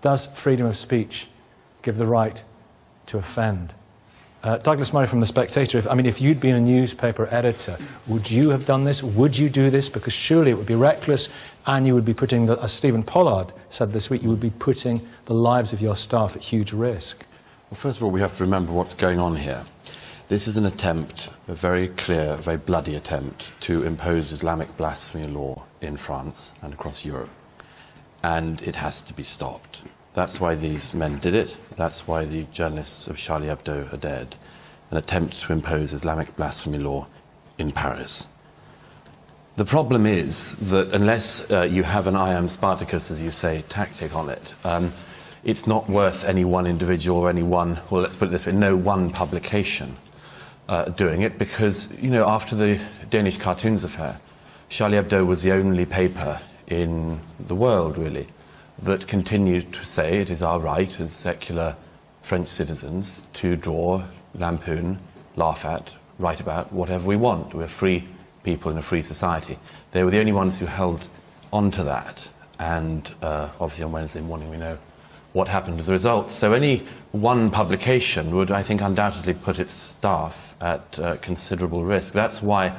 Does freedom of speech give the right to offend? Douglas Murray from The Spectator, if you'd been a newspaper editor, would you have done this? Would you do this? Because surely it would be reckless, and you would be putting, as Stephen Pollard said this week, you would be putting the lives of your staff at huge risk. Well, first of all, we have to remember what's going on here. This is an attempt, a very clear, very bloody attempt, to impose Islamic blasphemy law in France and across Europe. And it has to be stopped. That's why these men did it. That's why the journalists of Charlie Hebdo are dead. An attempt to impose Islamic blasphemy law in Paris. The problem is that unless you have an I am Spartacus, as you say, tactic on it, it's not worth any one individual or any one, well, let's put it this way, no one publication doing it, because, you know, after the Danish cartoons affair, Charlie Hebdo was the only paper in the world, really, that continued to say it is our right as secular French citizens to draw, lampoon, laugh at, write about whatever we want. We're free people in a free society. They were the only ones who held on to that, and obviously on Wednesday morning we know what happened as a result. So any one publication would, I think, undoubtedly put its staff at considerable risk. That's why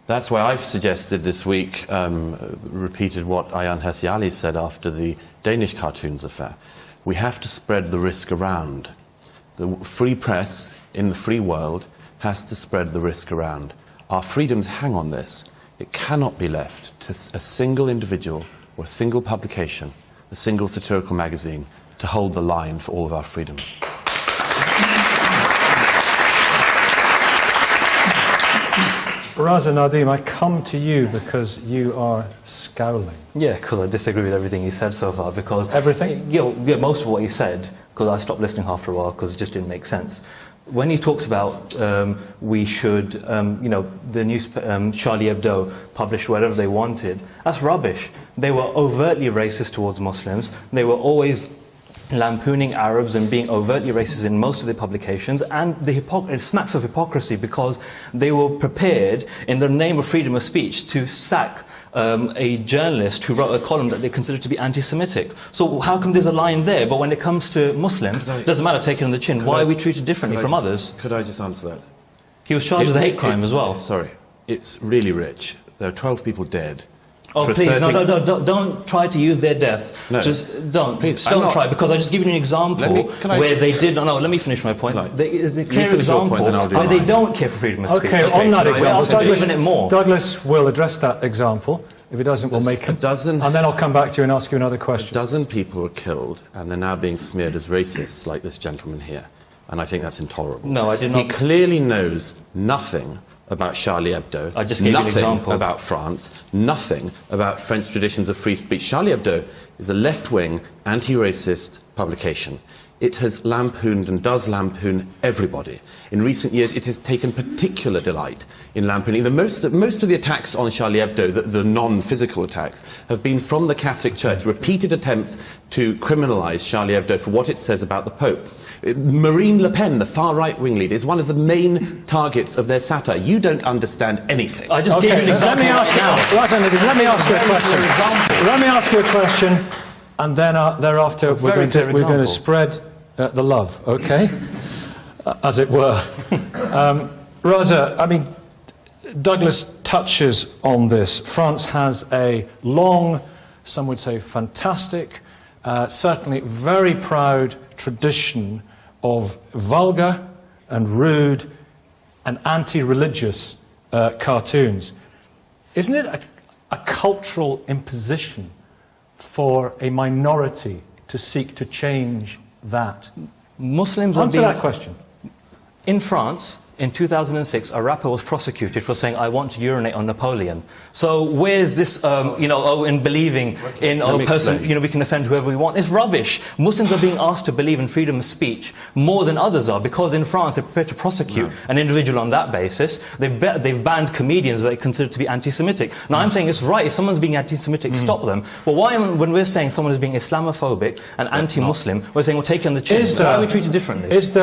I've suggested this week, repeated what Ayaan Hirsi Ali said after the Danish cartoons affair. We have to spread the risk around. The free press in the free world has to spread the risk around. Our freedoms hang on this. It cannot be left to a single individual or a single publication, a single satirical magazine, to hold the line for all of our freedoms. Raza Nadim, I come to you because you are scowling. Yeah, because I disagree with everything he said so far. Because everything? Yeah, most of what he said, because I stopped listening after a while because it just didn't make sense. When he talks about we should, the news, Charlie Hebdo published whatever they wanted, that's rubbish. They were overtly racist towards Muslims. They were always lampooning Arabs and being overtly racist in most of their publications, and it smacks of hypocrisy because they were prepared, in the name of freedom of speech, to sack a journalist who wrote a column that they considered to be anti-Semitic. So how come there's a line there, but when it comes to Muslims, it doesn't matter, take it on the chin. Why are we treated differently from others? Could I just answer that? He was charged with a hate crime as well. Sorry, it's really rich. There are 12 people dead. Oh, please, no, don't try to use their deaths. No. Just don't. Please, don't try, because I just give you an example where they did. No, let me finish my point. The clear example where they don't care for freedom of speech. Okay, on that example, Douglas, Douglas will address that example. If he doesn't, we'll make him. And then I'll come back to you and ask you another question. A dozen people were killed, and they're now being smeared as racists, like this gentleman here. And I think that's intolerable. No, I did not. He clearly knows nothing about Charlie Hebdo, I just gave you an example. About France, nothing about French traditions of free speech. Charlie Hebdo is a left-wing, anti-racist publication. It has lampooned and does lampoon everybody. In recent years, it has taken particular delight in lampooning. Most of the attacks on Charlie Hebdo, the non-physical attacks, have been from the Catholic Church, repeated attempts to criminalise Charlie Hebdo for what it says about the Pope. Marine Le Pen, the far-right wing leader, is one of the main targets of their satire. You don't understand anything. I just gave you an example. Let me ask you a question. Let me ask you a question, and then thereafter we're going to spread the love, okay? As it were. Raza, Douglas touches on this. France has a long, some would say fantastic, certainly very proud tradition of vulgar and rude and anti-religious cartoons. Isn't it a cultural imposition for a minority to seek to change that? Muslims Answer that question. In France, in 2006, a rapper was prosecuted for saying, "I want to urinate on Napoleon." So where's this, in believing in a person, we can offend whoever we want? It's rubbish. Muslims are being asked to believe in freedom of speech more than others are, because in France they're prepared to prosecute an individual on that basis. They've banned comedians that they consider to be anti-Semitic. Now I'm saying it's right, if someone's being anti-Semitic, stop them. But when we're saying someone is being Islamophobic and anti-Muslim, we're saying, well, take it on the chin. Why are we treated differently? If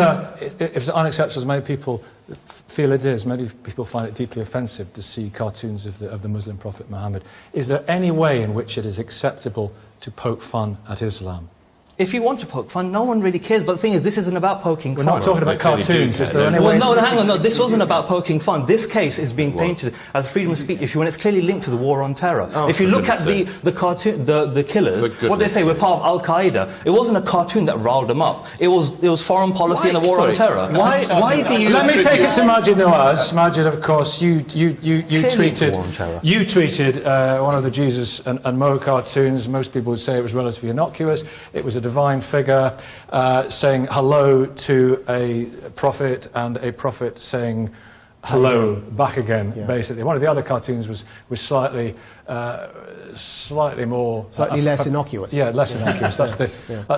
it's unacceptable, as many people feel it is, many people find it deeply offensive to see cartoons of the Muslim Prophet Muhammad, is there any way in which it is acceptable to poke fun at Islam? If you want to poke fun, no one really cares. But the thing is, this isn't about poking We're fun. not talking about cartoons. Is there any Well, way? no, hang on, no, this wasn't about poking fun. This case is being painted as a freedom of speech issue, and it's clearly linked to the war on terror. If you look at the cartoon, the killers, what they say, we're part of Al-Qaeda, it wasn't a cartoon that riled them up. It was foreign policy and the war on terror. Why do you... Let me take it to Majid Nawaz. Majid, of course, you tweeted one of the Jesus and Mo cartoons. Most people would say it was relatively innocuous. It was a divine figure saying hello to a prophet, and a prophet saying hello back again, basically. One of the other cartoons was slightly more... Slightly less innocuous. Yeah, less innocuous. That's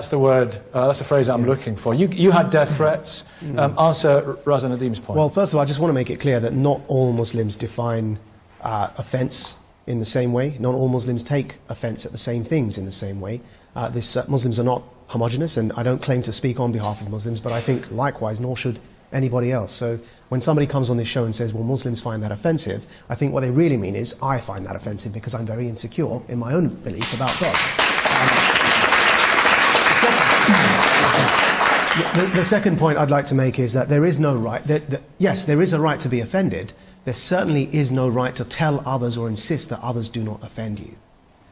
the word, that's the phrase I'm looking for. You had death threats. Answer Raza Nadim's point. Well, first of all, I just want to make it clear that not all Muslims define offence in the same way. Not all Muslims take offence at the same things in the same way. Muslims are not homogenous, and I don't claim to speak on behalf of Muslims, but I think likewise, nor should anybody else. So when somebody comes on this show and says, well, Muslims find that offensive, I think what they really mean is, I find that offensive because I'm very insecure in my own belief about God. The second point I'd like to make is that there is no right, yes, there is a right to be offended. There certainly is no right to tell others or insist that others do not offend you.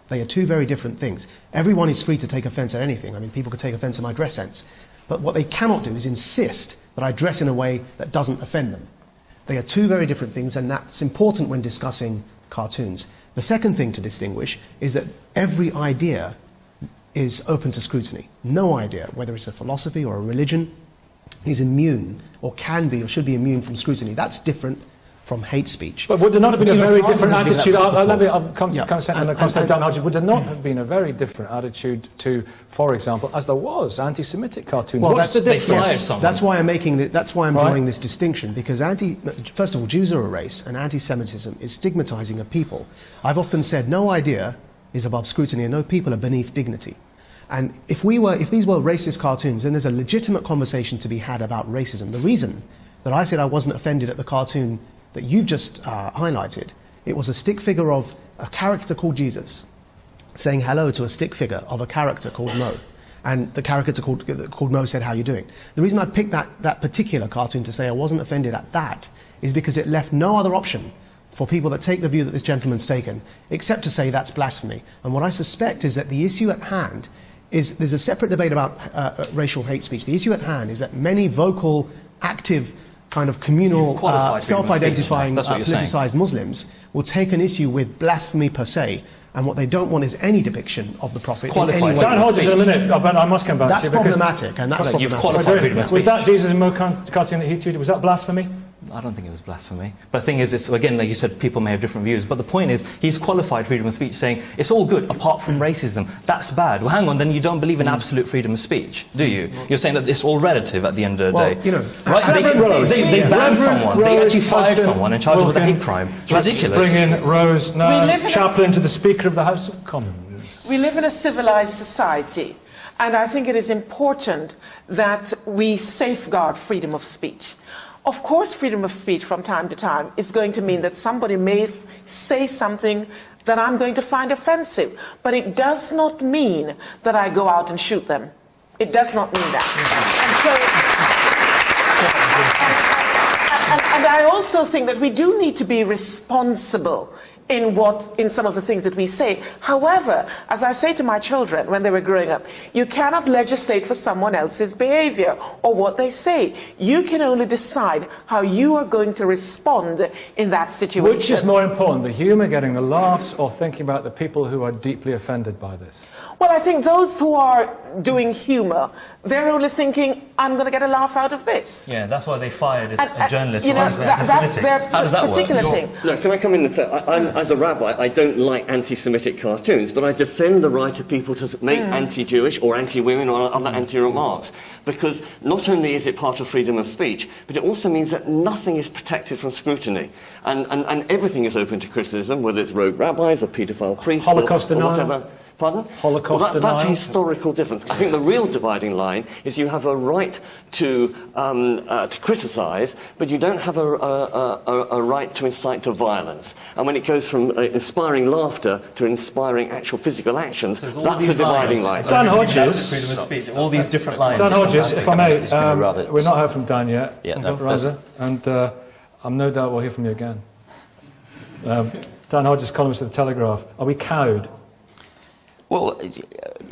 They are two very different things. Everyone is free to take offence at anything. I mean, people could take offence at my dress sense. But what they cannot do is insist that I dress in a way that doesn't offend them. They are two very different things, and that's important when discussing cartoons. The second thing to distinguish is that every idea is open to scrutiny. No idea, whether it's a philosophy or a religion, is immune, or can be, or should be immune from scrutiny. That's different from hate speech. But would there not have been a very different attitude? Would there not have been a very different attitude to, for example, as there was, anti-Semitic cartoons? Well, what's the difference? That's why I'm drawing this distinction, because first of all, Jews are a race, and anti-Semitism is stigmatizing a people. I've often said no idea is above scrutiny, and no people are beneath dignity. And if these were racist cartoons, then there's a legitimate conversation to be had about racism. The reason that I said I wasn't offended at the cartoon that you've just highlighted, it was a stick figure of a character called Jesus saying hello to a stick figure of a character called Mo. And the character called Mo said, how are you doing? The reason I picked that particular cartoon to say I wasn't offended at that is because it left no other option for people that take the view that this gentleman's taken, except to say that's blasphemy. And what I suspect is that the issue at hand is, there's a separate debate about racial hate speech. The issue at hand is that many vocal, active, kind of communal, self-identifying, politicized Muslims will take an issue with blasphemy per se, and what they don't want is any depiction of the Prophet in any way. Dan Hodges, in a minute, but I must come back that's to you. Problematic, and that's problematic. You've qualified freedom of speech. Was that Jesus and Mo cartoon that he tweeted, was that blasphemy? I don't think it was blasphemy. But the thing is, again, like you said, people may have different views. But the point is, he's qualified freedom of speech, saying it's all good apart from racism. That's bad. Well, hang on, then you don't believe in absolute freedom of speech, do you? You're saying that it's all relative at the end of the day. You know, right? They banned someone. They actually fired someone and charged him with a hate crime. It's ridiculous. Let's bring in Rose now, chaplain to the Speaker of the House of Commons. We live in a civilized society, and I think it is important that we safeguard freedom of speech. Of course, freedom of speech from time to time is going to mean that somebody may say something that I'm going to find offensive, but it does not mean that I go out and shoot them. It does not mean that. And I also think that we do need to be responsible in some of the things that we say. However, as I say to my children when they were growing up, you cannot legislate for someone else's behavior or what they say. You can only decide how you are going to respond in that situation. Which is more important, the humour, getting the laughs, or thinking about the people who are deeply offended by this? Well, I think those who are doing humour, they're only thinking, I'm going to get a laugh out of this. Yeah, that's why they fired a journalist. You know, that's their particular thing. No, can I come in and say, as a rabbi, I don't like anti-Semitic cartoons, but I defend the right of people to make anti-Jewish or anti-women or other anti-remarks, because not only is it part of freedom of speech, but it also means that nothing is protected from scrutiny, and everything is open to criticism, whether it's rogue rabbis or paedophile priests Holocaust or denial. whatever. Pardon? Holocaust That's a denial? historical difference. I think the real dividing line is you have a right to criticise, but you don't have a right to incite to violence. And when it goes from inspiring laughter to inspiring actual physical actions, that's a dividing line. Dan Hodges. Freedom of speech. All these different lines. Dan Hodges, if I may, we're not heard from Dan yet, Yeah, no, Raza, and I'm no doubt we'll hear from you again. Dan Hodges, columnist of The Telegraph. Are we cowed? Well,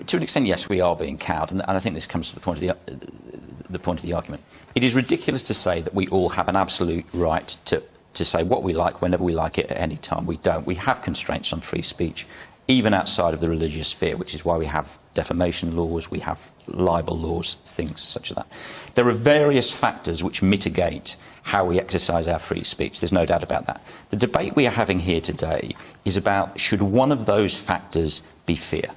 to an extent, yes, we are being cowed, and I think this comes to the point of the argument. It is ridiculous to say that we all have an absolute right to say what we like whenever we like it at any time. We don't. We have constraints on free speech, even outside of the religious sphere, which is why we have defamation laws, we have libel laws, things such as that. There are various factors which mitigate how we exercise our free speech. There's no doubt about that. The debate we are having here today is about, should one of those factors be fear?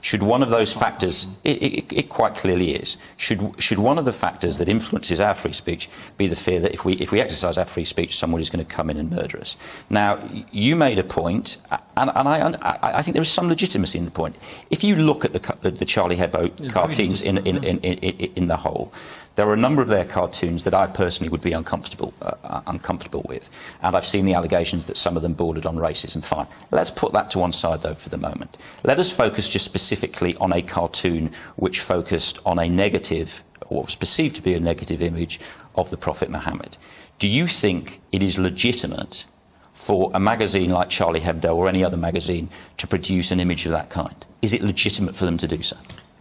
Should one of those factors, it quite clearly is, should one of the factors that influences our free speech be the fear that if we exercise our free speech, someone is going to come in and murder us? Now, you made a point, and I think there is some legitimacy in the point. If you look at the Charlie Hebdo cartoons in the whole, there are a number of their cartoons that I personally would be uncomfortable with, and I've seen the allegations that some of them bordered on racism. Fine. Let's put that to one side, though, for the moment. Let us focus just specifically on a cartoon which focused on a negative, or what was perceived to be a negative image of the Prophet Muhammad. Do you think it is legitimate for a magazine like Charlie Hebdo or any other magazine to produce an image of that kind? Is it legitimate for them to do so?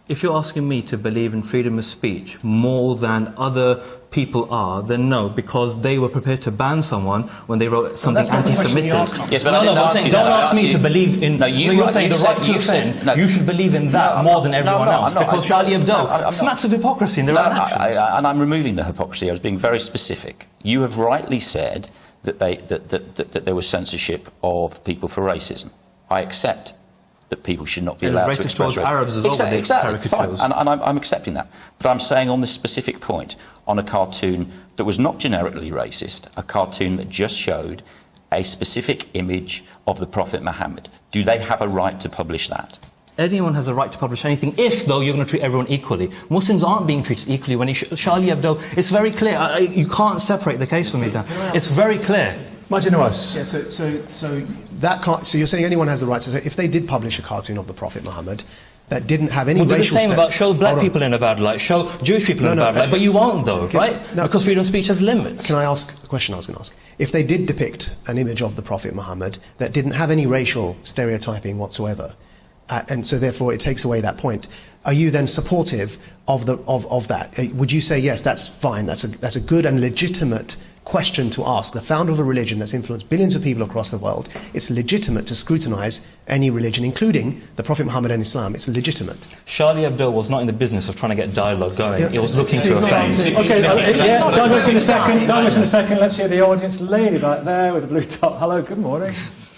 If you're asking me to believe in freedom of speech more than other people are, then no, because they were prepared to ban someone when they wrote something anti-Semitic. Yes, but no, I'm saying, don't ask me to believe in... you're saying the right to offend. You should believe in that more than everyone else, because Charlie Hebdo smacks of hypocrisy in their own actions. And I'm removing the hypocrisy. I was being very specific. You have rightly said that there was censorship of people for racism. I accept that people should not be allowed to express towards Arabs as well. Exactly, fine. And I'm accepting that. But I'm saying on this specific point, on a cartoon that was not generically racist, a cartoon that just showed a specific image of the Prophet Muhammad, do they have a right to publish that? Anyone has a right to publish anything if, though, you're going to treat everyone equally. Muslims aren't being treated equally. When Charlie Hebdo, it's very clear. You can't separate the case from me, Dan. It's very clear. Martin Nuas. Yeah, so you're saying anyone has the right to say, if they did publish a cartoon of the Prophet Muhammad that didn't have any racial... do the same about show black people in a bad light, show Jewish people in a bad light, but you won't, though, right? No, because freedom of speech has limits. Can I ask the question I was going to ask? If they did depict an image of the Prophet Muhammad that didn't have any racial stereotyping whatsoever, and so therefore it takes away that point, are you then supportive of that? Would you say, yes, that's fine, that's a good and legitimate question to ask? The founder of a religion that's influenced billions of people across the world, it's legitimate to scrutinise any religion, including the Prophet Muhammad and Islam. It's legitimate. Charlie Hebdo was not in the business of trying to get dialogue going. He was looking to offend. Okay, Douglas in a second. Douglas in a second. Let's hear the audience. Lady back there with the blue top. Hello, good morning.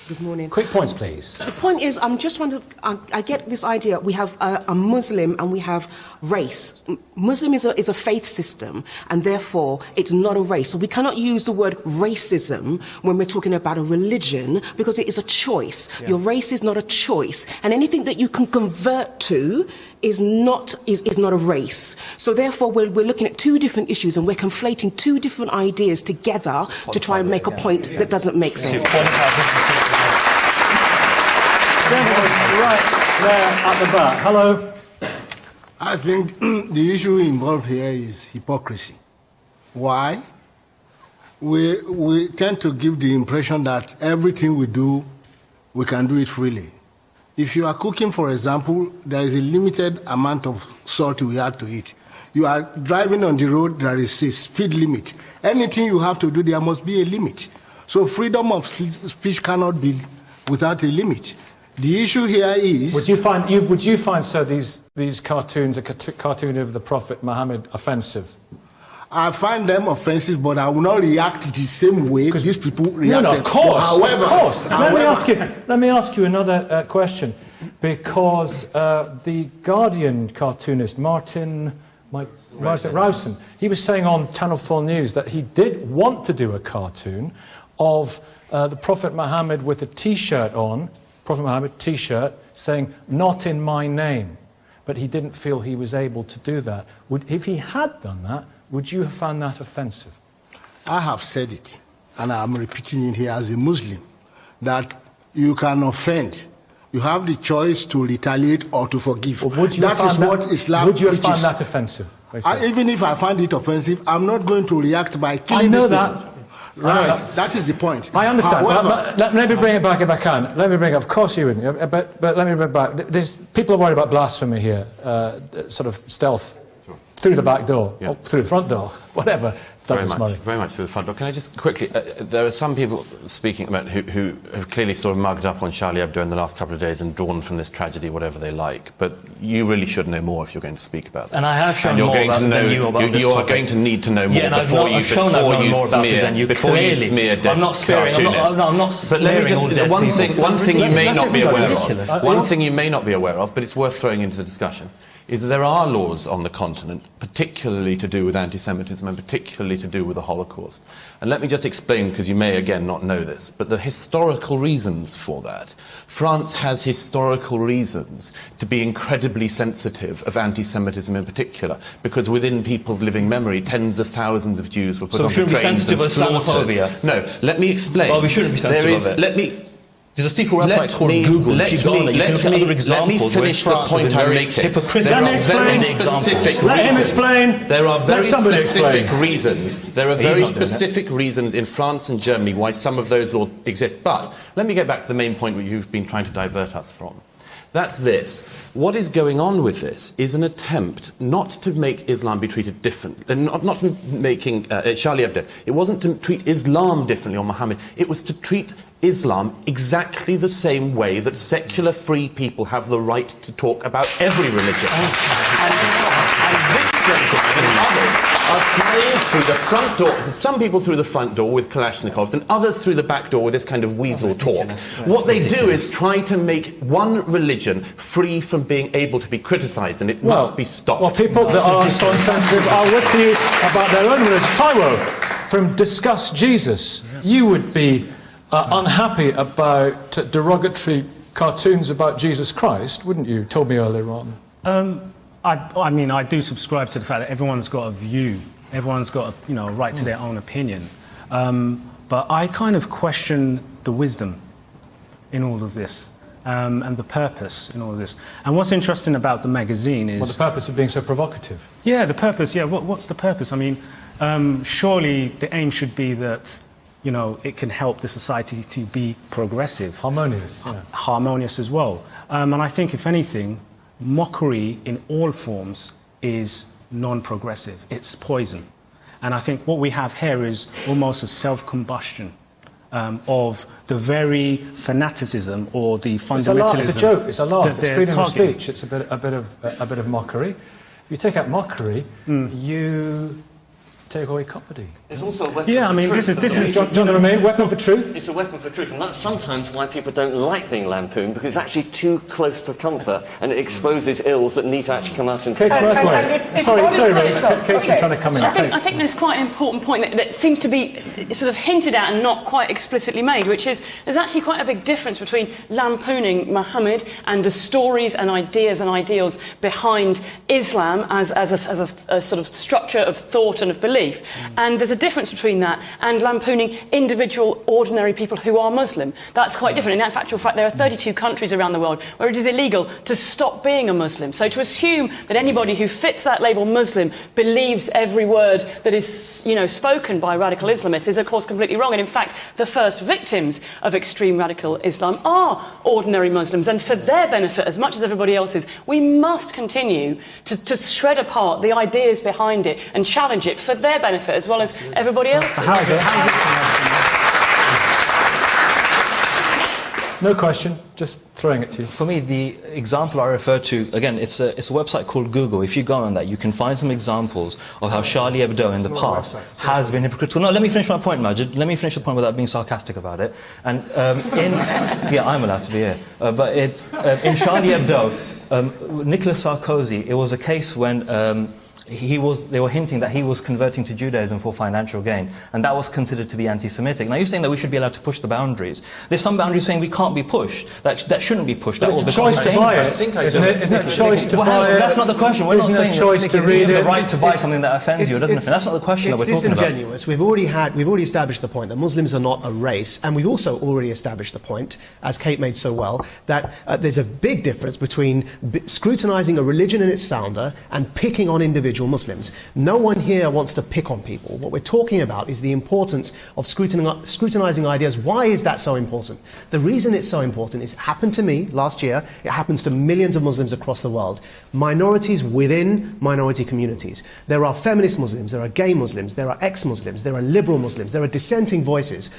Good morning. Quick points, please. The point is, I'm just wondering, I get this idea, we have a Muslim and we have race. Muslim is a faith system, and therefore it's not a race. So we cannot use the word racism when we're talking about a religion, because it is a choice. Yeah. Your race is not a choice. And anything that you can convert to is not a race. So therefore we're looking at two different issues, and we're conflating two different ideas together to try and make a point that doesn't make sense. Right there at the back. Hello. I think the issue involved here is hypocrisy. Why? We tend to give the impression that everything we do, we can do it freely. If you are cooking, for example, there is a limited amount of salt you have to eat. You are driving on the road, there is a speed limit. Anything you have to do, there must be a limit. So freedom of speech cannot be without a limit. The issue here is... Would you find, sir, these cartoons, a cartoon of the Prophet Muhammad, offensive? I find them offensive, but I will not react the same way these people reacted. No, of course. However, let me ask you another question, because the Guardian cartoonist Martin Rowson, he was saying on Channel 4 News that he did want to do a cartoon of the Prophet Muhammad with a T-shirt on, Prophet Muhammad T-shirt saying, "Not in my name," but he didn't feel he was able to do that. If he had done that, would you have found that offensive? I have said it, and I'm repeating it here as a Muslim, that you can offend. You have the choice to retaliate or to forgive. That is what Islam Would you have preaches. found that offensive? Even if I find it offensive, I'm not going to react by killing I know these that. people. Right, that is the point. I understand. However, Let me bring it back if I can. Let me bring it. Of course you wouldn't. But let me bring it back. People are worried about blasphemy here, sort of stealth, through the back door, or through the front door, whatever. Very much through the front door. Can I just quickly, there are some people speaking about who have clearly sort of mugged up on Charlie Hebdo in the last couple of days and drawn from this tragedy whatever they like, but you really should know more if you're going to speak about this. And I have shown more about than you about this You're topic. going to need to know more I've shown more about it than you. before you smear dead I'm not smearing. I'm not but let me smearing all dead one people. thing you may not be aware ridiculous. of. One thing you may not be aware of, but it's worth throwing into the discussion, is that there are laws on the continent, particularly to do with anti-Semitism and particularly to do with the Holocaust. And let me just explain, because you may again not know this, but the historical reasons for that. France has historical reasons to be incredibly sensitive of anti-Semitism in particular, because within people's living memory, tens of thousands of Jews were put on trains and slaughtered. So we shouldn't be sensitive of Islamophobia? No, let me explain. Well, we shouldn't be sensitive of it. There's a secret website called Google. If you go on there, you can look at other examples where France has been very hypocritical. Let him explain. There are very specific explain. reasons. There are very specific reasons in France and Germany why some of those laws exist. But let me get back to the main point that you've been trying to divert us from. That's this. What is going on with this is an attempt not to make Islam be treated differently, not to making Charlie Hebdo. It wasn't to treat Islam differently or Muhammad. It was to treat Islam exactly the same way that secular free people have the right to talk about every religion. And this gentleman and others are trying through the front door, some people through the front door with Kalashnikovs and others through the back door with this kind of weasel talk. What they do is try to make one religion free from being able to be criticised, and it must be stopped. Well, people that are so insensitive are with you about their own religion. Taiwo, from Discuss Jesus, you would be unhappy about derogatory cartoons about Jesus Christ, wouldn't you? Told me earlier on. I mean, I do subscribe to the fact that everyone's got a view, everyone's got a right to their own opinion. But I kind of question the wisdom in all of this, and the purpose in all of this. And what's interesting about the magazine is... Well, the purpose of being so provocative. Yeah, the purpose, yeah. What's the purpose? I mean, surely the aim should be that, it can help the society to be progressive. Harmonious. Yeah. Harmonious as well. And I think, if anything, mockery in all forms is non-progressive. It's poison. And I think what we have here is almost a self-combustion of the very fanaticism or the fundamentalism. It's a joke. It's a laugh. It's freedom targeting. of speech. It's a bit of mockery. If you take out mockery, you take away comedy. It's also a weapon Yeah, I for mean, truth. this is Do you know what I mean? Weapon for truth. It's a weapon for truth, and that's sometimes why people don't like being lampooned, because it's actually too close to comfort, and it exposes ills that need to actually come out and... Kate Smurthwaite. Sorry, Ray. Kate's been trying to come in. I think there's quite an important point that seems to be sort of hinted at and not quite explicitly made, which is there's actually quite a big difference between lampooning Muhammad and the stories and ideas and ideals behind Islam as a sort of structure of thought and of belief. And there's a difference between that and lampooning individual, ordinary people who are Muslim. That's quite different. In actual fact, there are 32 countries around the world where it is illegal to stop being a Muslim. So to assume that anybody who fits that label Muslim believes every word that is, spoken by radical Islamists is, of course, completely wrong. And in fact, the first victims of extreme radical Islam are ordinary Muslims. And for their benefit, as much as everybody else's, we must continue to shred apart the ideas behind it and challenge it for their benefit as well as everybody else. No question, just throwing it to you. For me, the example I refer to, again, it's a website called Google. If you go on that, you can find some examples of how Charlie Hebdo in the past has been hypocritical. No, let me finish my point, Majid. Let me finish the point without being sarcastic about it. And yeah, I'm allowed to be here. But in Charlie Hebdo, Nicolas Sarkozy, it was a case when they were hinting that he was converting to Judaism for financial gain, and that was considered to be anti-Semitic. Now you're saying that we should be allowed to push the boundaries. There's some boundaries saying we can't be pushed, that shouldn't be pushed at all. It's a choice to buy it. Isn't it a choice to buy it? That's not the question. We're not saying choice to read the it. right to buy something that offends you, doesn't it? That's not the question that we're talking about. It's disingenuous. We've already established the point that Muslims are not a race, and we've also already established the point, as Kate made so well, that there's a big difference between scrutinizing a religion and its founder and picking on individual Muslims. No one here wants to pick on people. What we're talking about is the importance of scrutinizing ideas. Why is that so important? The reason it's so important is it happened to me last year. It happens to millions of Muslims across the world. Minorities within minority communities. There are feminist Muslims, there are gay Muslims, there are ex-Muslims, there are liberal Muslims, there are dissenting voices,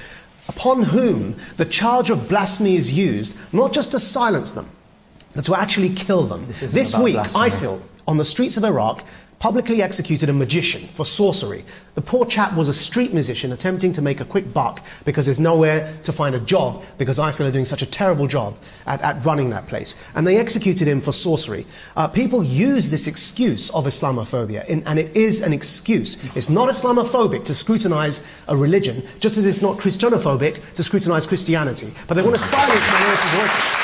upon whom the charge of blasphemy is used, not just to silence them, but to actually kill them. This week, ISIL, on the streets of Iraq, publicly executed a magician for sorcery. The poor chap was a street musician attempting to make a quick buck because there's nowhere to find a job because ISIL are doing such a terrible job at running that place. And they executed him for sorcery. People use this excuse of Islamophobia, and it is an excuse. It's not Islamophobic to scrutinize a religion, just as it's not Christianophobic to scrutinize Christianity. But they want to silence minority voices.